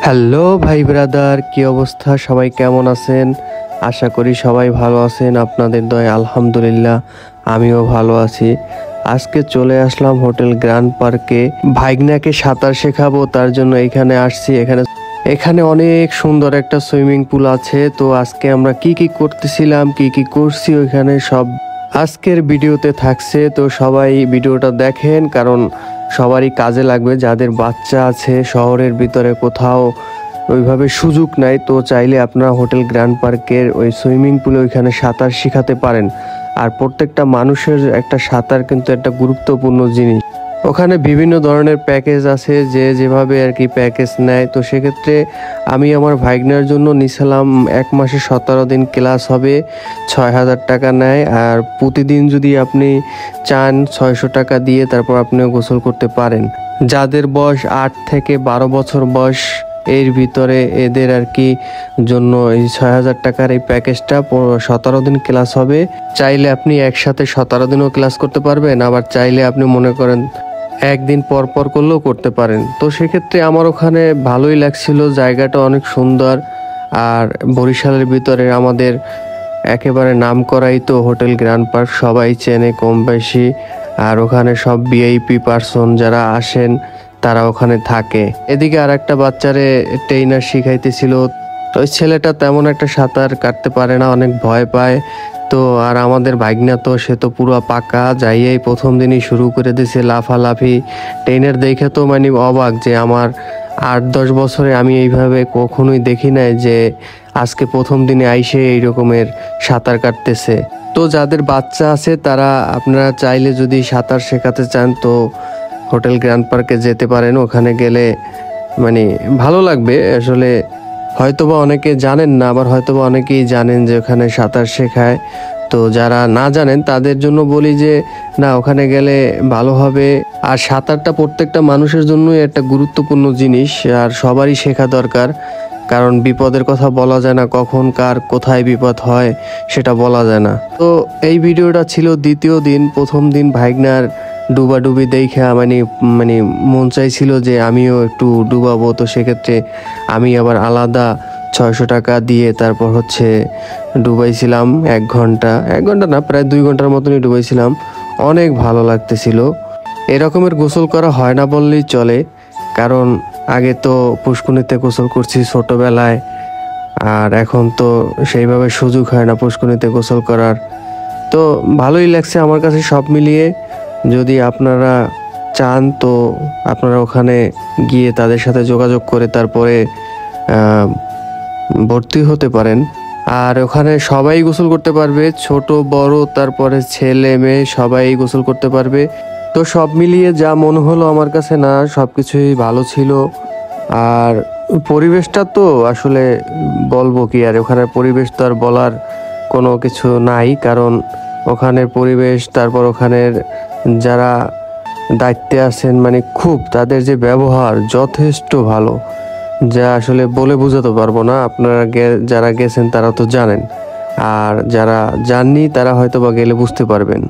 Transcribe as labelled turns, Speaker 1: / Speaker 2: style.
Speaker 1: Hello ভাই brother, কি অবস্থা? সবাই কেমন আছেন? আশা করি সবাই ভালো আছেন। আপনাদের দয়ায় আলহামদুলিল্লাহ আমিও ভালো আছি। আজকে চলে আসলাম হোটেল গ্র্যান্ড পার্কে। ভাইগনাকে সাঁতার শেখাবো, তার জন্য এখানে আসছি। এখানে অনেক সুন্দর একটা সুইমিং পুল আছে। তো আজকে আমরা কি কি করতেছিলাম, কি কি করছি ওইখানে সব আজকের ভিডিওতে থাকছে। তো সবাই ভিডিওটা দেখেন, কারণ সবারই কাজে লাগবে। যাদের বাচ্চা আছে, শহরের ভিতরে কোথাও ওইভাবে সুযোগ নাই, তো চাইলে আপনারা হোটেল গ্র্যান্ড পার্কের ওই সুইমিং পুলে ওইখানে সাঁতার শিখাতে পারেন। আর প্রত্যেকটা মানুষের একটা সাঁতার কিন্তু একটা গুরুত্বপূর্ণ জিনিস। ওখানে বিভিন্ন ধরনের প্যাকেজ আছে, যে যেভাবে আর কি প্যাকেজ নেয়। তো সেক্ষেত্রে আমি আমার ভাইগনার জন্য নিছিলাম 1 মাসে 17 দিন ক্লাস হবে, 6,000 টাকা নেয়। আর প্রতিদিন যদি আপনি চান 600 টাকা দিয়ে তারপর আপনিও গোসল করতে পারেন। যাদের বয়স 8 থেকে 12 বছর বয়স এর ভিতরে, এদের আর কি জন্য এই 6,000 টাকার এই প্যাকেজটা 17 দিন ক্লাস হবে। চাইলে আপনি একসাথে 17 দিনও ক্লাস করতে পারবেন, আবার চাইলে আপনি মনে করেন একদিন পর পর করলেও করতে পারেন। তো সেক্ষেত্রে আমার ওখানে ভালোই লাগছিল, জায়গাটা অনেক সুন্দর। আর বরিশালের ভিতরে আমাদের একেবারে নাম করাই তো হোটেল গ্র্যান্ড পার্ক, সবাই চেনে কম বেশি। আর ওখানে সব ভিআইপি পার্সন যারা আসেন তারা ওখানে থাকে। এদিকে আর একটা বাচ্চারে ট্রেইনার শিখাইতেছিল। ওই ছেলেটা তেমন একটা সাঁতার কাটতে পারে না, অনেক ভয় পায়। তো আর আমাদের ভাগনা তো সে তো পুরো পাকা, যাইয়েই প্রথম দিনই শুরু করে দিয়েছে লাফালাফি। ট্রেনের দেখে তো মানে অবাক, যে আমার 8-10 বছরে আমি এইভাবে কখনোই দেখি নাই যে আজকে প্রথম দিনে আইসে এই রকমের সাঁতার কাটতেছে। তো যাদের বাচ্চা আছে তারা, আপনারা চাইলে যদি সাঁতার শেখাতে চান তো হোটেল গ্র্যান্ড পার্কে যেতে পারেন। ওখানে গেলে মানে ভালো লাগবে আসলে। হয়তোবা অনেকে জানেন না, আবার হয়তোবা অনেকেই জানেন যে ওখানে সাঁতার শেখায়। তো যারা না জানেন তাদের জন্য বলি যে না, ওখানে গেলে ভালো হবে। আর সাঁতারটা প্রত্যেকটা মানুষের জন্যই একটা গুরুত্বপূর্ণ জিনিস, আর সবারই শেখা দরকার। কারণ বিপদের কথা বলা যায় না, কখন কার কোথায় বিপদ হয় সেটা বলা যায় না। তো এই ভিডিওটা ছিল দ্বিতীয় দিন। প্রথম দিন ভাইগনার ডুবাডুবি দেখা মানে মানে মন চাইছিল যে আমিও একটু ডুবাবো। তো সেক্ষেত্রে আমি আবার আলাদা 600 টাকা দিয়ে তারপর হচ্ছে ডুবাইছিলাম 1 ঘন্টা না, প্রায় 2 ঘন্টার মতনই ডুবাইছিলাম। অনেক ভালো লাগতেছিল। এরকমের গোসল করা হয় না বললেই চলে, কারণ আগে তো পুষ্কুনিতে গোসল করছি ছোটবেলায়, আর এখন তো সেইভাবে সুযোগ হয় না পুষ্কুনিতে গোসল করার। তো ভালোই লাগছে আমার কাছে সব মিলিয়ে। যদি আপনারা চান তো আপনারা ওখানে গিয়ে তাদের সাথে যোগাযোগ করে তারপরে ভর্তি হতে পারেন। আর ওখানে সবাই গোসল করতে পারবে, ছোট বড়, তারপরে ছেলে মেয়ে সবাই গোসল করতে পারবে। তো সব মিলিয়ে যা মনে হলো আমার কাছে, না সবকিছুই ভালো ছিল। আর পরিবেশটা তো আসলে বলবো কি, আর ওখানের পরিবেশ তো আর বলার কোনো কিছু নাই। কারণ ওখানের পরিবেশ, তারপর ওখানের যারা দায়িত্বে আছেন মানে খুব, তাদের যে ব্যবহার যথেষ্ট ভালো, যা আসলে বলে বোঝাতে পারবো না। আপনারা যারা গেছেন তারা তো জানেন, আর যারা যাননি তারা হয়তো বা গেলে বুঝতে পারবেন।